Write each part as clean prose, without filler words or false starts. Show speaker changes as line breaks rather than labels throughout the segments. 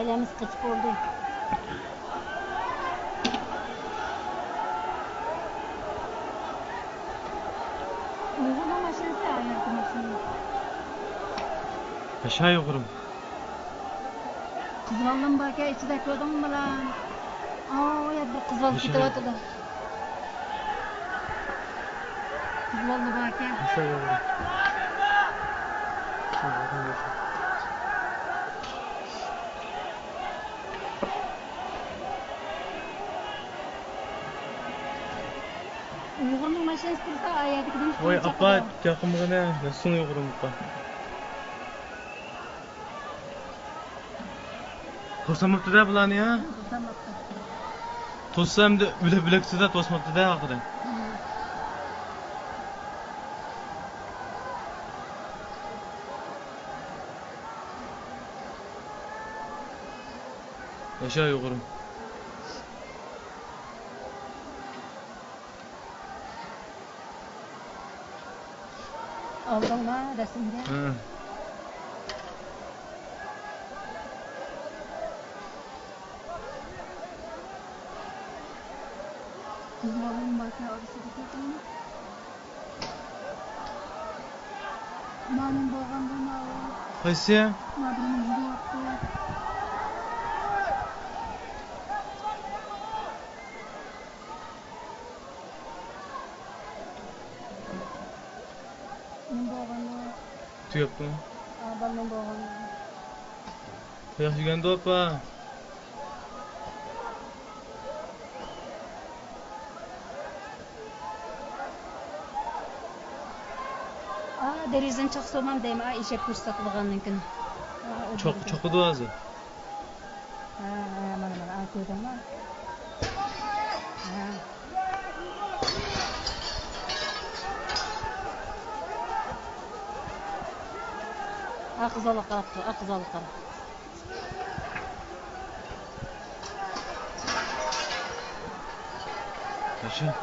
ailemiz kaçıp oldu. Uygulama maşinesi ayartı maşinesi.
Aşağı yukarı.
Kızvaldım baka içinde koydum mu lan? Aa ya bir kızval
Maşine.
gidiyordu da. Kızvaldı baka.
Aşağı yukarı.
Uygur'un maşinesi dursa ayartı gidiyormuş.
Oy apa yakın bana ne? Nasıl yukarı mutlu? Tosamıptı da bulan ya. Tossam da bileksiz de tosmaptı da akıda. Aşağı yukarı.
Aldın mı resimde?
Hı.
Kızvaldım baka arası gidiyordu mu? Malum boğandı malum.
Haysi ya?
Malum yüzü yaptı. Benim boğandı.
Tu yaptın mı?
Benim boğandı.
Ya yügen dopa.
Derizden çok sormam deyim. İşe kurs satılganın gün.
Çok duazı.
Mana koydum var. Akızalı kaptı, akızalı kaptı.
Aşağı.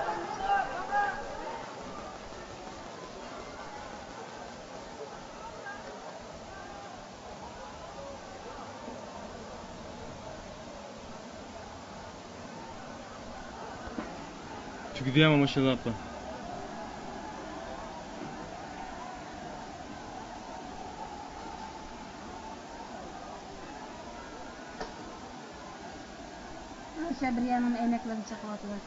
Çünkü diyemem aşağıdan atla.
Bir yanım emeklerini çakmadılar.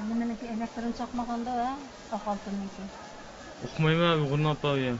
Nimeniki emeklerini çakmaganda akaltırmın ki.
Okumayım abi, kurna apa ya.